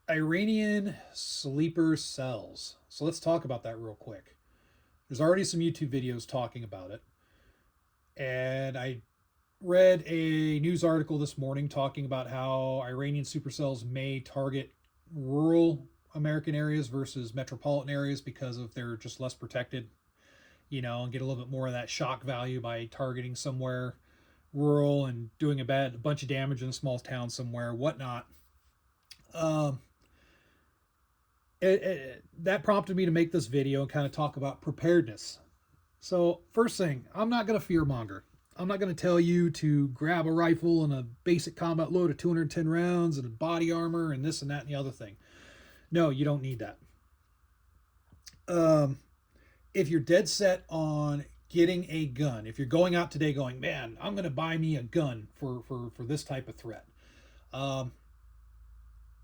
Iranian sleeper cells. So let's talk about that real quick. There's already some YouTube videos talking about it. And I read a news article this morning talking about how Iranian supercells may target rural American areas versus metropolitan areas because of they're just less protected, and get a little bit more of that shock value by targeting somewhere rural and doing a bunch of damage in a small town somewhere, whatnot. Um, that prompted me to make this video and kind of talk about preparedness. So, first thing, I'm not going to fear monger. I'm not going to tell you to grab a rifle and a basic combat load of 210 rounds and body armor and this and that and the other thing. No, you don't need that. Um, if you're dead set on getting a gun, if you're going out today going, man, I'm going to buy me a gun for this type of threat. Um,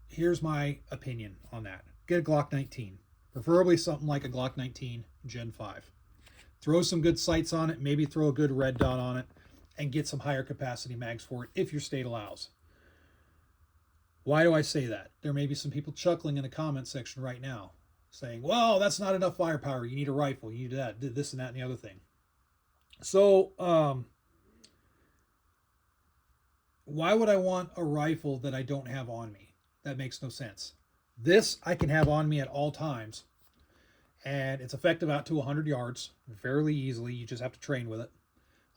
Here's my opinion on that. Get a Glock 19, preferably something like a Glock 19 Gen 5. Throw some good sights on it, maybe throw a good red dot on it, and get some higher capacity mags for it if your state allows. Why do I say that? There may be some people chuckling in the comment section right now saying, well, that's not enough firepower. You need a rifle. You need that, this and that and the other thing. So, why would I want a rifle that I don't have on me? That makes no sense. This I can have on me at all times, and it's effective out to 100 yards fairly easily. You just have to train with it,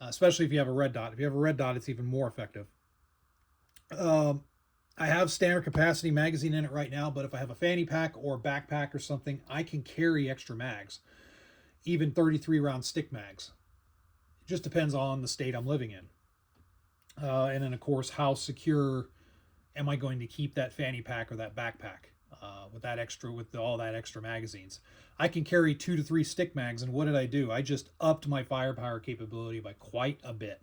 especially if you have a red dot. If you have a red dot, it's even more effective. I have standard capacity magazine in it right now, but if I have a fanny pack or a backpack or something, I can carry extra mags, even 33 round stick mags. It just depends on the state I'm living in. And then, of course, how secure am I going to keep that fanny pack or that backpack with all that extra magazines? I can carry 2 to 3 stick mags, and what did I do? I just upped my firepower capability by quite a bit,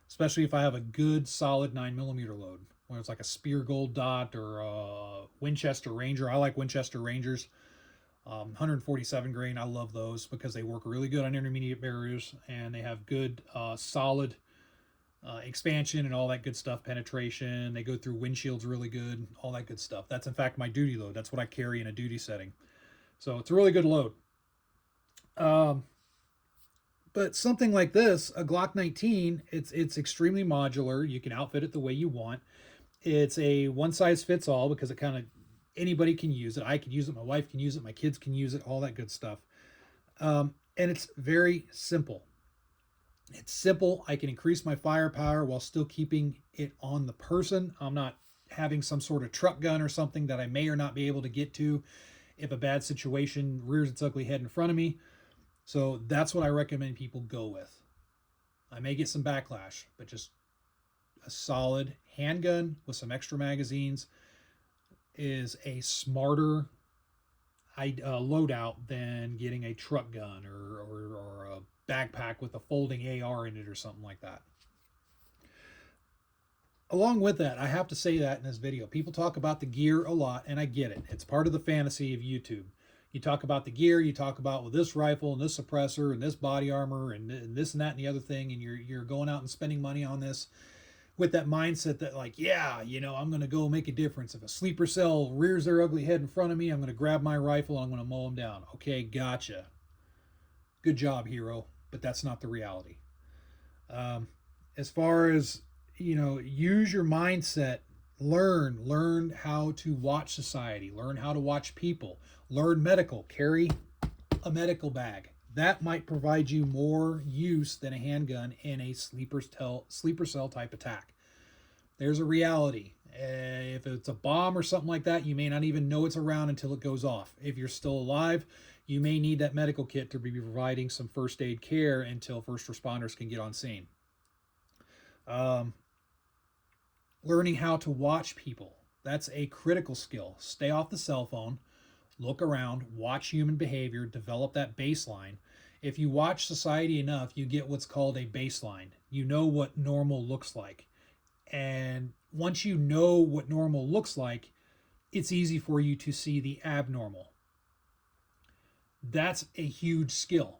especially if I have a good solid 9mm load, where it's like a Spear Gold Dot or a Winchester Ranger. I like Winchester Rangers. 147 grain, I love those because they work really good on intermediate barriers, and they have good solid expansion and all that good stuff, penetration. They go through windshields really good, all that good stuff. That's in fact my duty load. That's what I carry in a duty setting. So it's a really good load. But something like this, a Glock 19, it's extremely modular. You can outfit it the way you want. It's a one size fits all because it kind of anybody can use it. I can use it. My wife can use it. My kids can use it. All that good stuff. And it's very simple. It's simple. I can increase my firepower while still keeping it on the person. I'm not having some sort of truck gun or something that I may or not be able to get to if a bad situation rears its ugly head in front of me. So that's what I recommend people go with. I may get some backlash, but just a solid handgun with some extra magazines is a smarter loadout than getting a truck gun or a backpack with a folding AR in it or something like that. Along with that, I have to say that in this video, people talk about the gear a lot, and I get it. It's part of the fantasy of YouTube. You talk about the gear, you talk about with this rifle and this suppressor and this body armor and this and that and the other thing, and you're going out and spending money on this with that mindset that like, yeah, I'm going to go make a difference. If a sleeper cell rears their ugly head in front of me, I'm going to grab my rifle and I'm going to mow them down. Okay, gotcha. Good job, hero. But that's not the reality. As far as, use your mindset, learn how to watch society, learn how to watch people, learn medical, carry a medical bag. That might provide you more use than a handgun in a sleeper cell type attack. There's a reality. If it's a bomb or something like that, you may not even know it's around until it goes off. If you're still alive, you may need that medical kit to be providing some first aid care until first responders can get on scene. Learning how to watch people. That's a critical skill. Stay off the cell phone. Look around, watch human behavior, develop that baseline. If you watch society enough, you get what's called a baseline. You know what normal looks like. And once you know what normal looks like, it's easy for you to see the abnormal. That's a huge skill.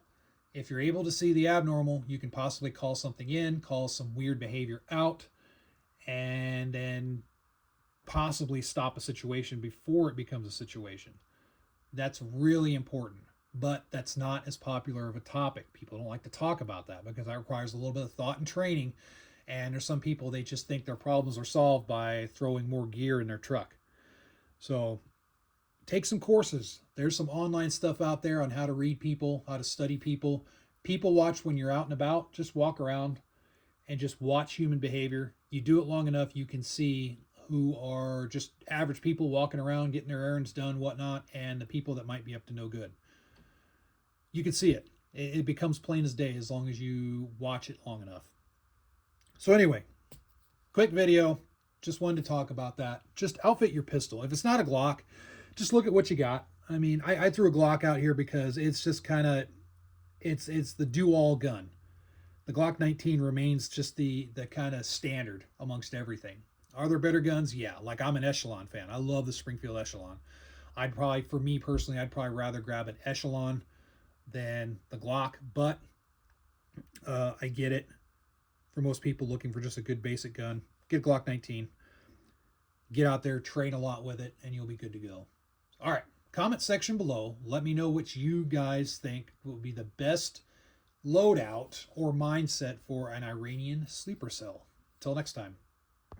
If you're able to see the abnormal, you can possibly call something in, call some weird behavior out, and then possibly stop a situation before it becomes a situation. That's really important, but that's not as popular of a topic. People don't like to talk about that because that requires a little bit of thought and training. And there's some people, they just think their problems are solved by throwing more gear in their truck. So take some courses. There's some online stuff out there on how to read people, how to study people. People watch when you're out and about. Just walk around and just watch human behavior. You do it long enough, you can see who are just average people walking around, getting their errands done, whatnot, and the people that might be up to no good. You can see it. It becomes plain as day as long as you watch it long enough. So anyway, quick video. Just wanted to talk about that. Just outfit your pistol. If it's not a Glock, just look at what you got. I mean, I threw a Glock out here because it's just kind of, it's the do-all gun. The Glock 19 remains just the kind of standard amongst everything. Are there better guns? Yeah, like I'm an Echelon fan. I love the Springfield Echelon. I'd probably, for me personally, I'd probably rather grab an Echelon than the Glock, but I get it. For most people looking for just a good basic gun, get a Glock 19. Get out there, train a lot with it, and you'll be good to go. All right, comment section below. Let me know what you guys think will be the best loadout or mindset for an Iranian sleeper cell. Until next time.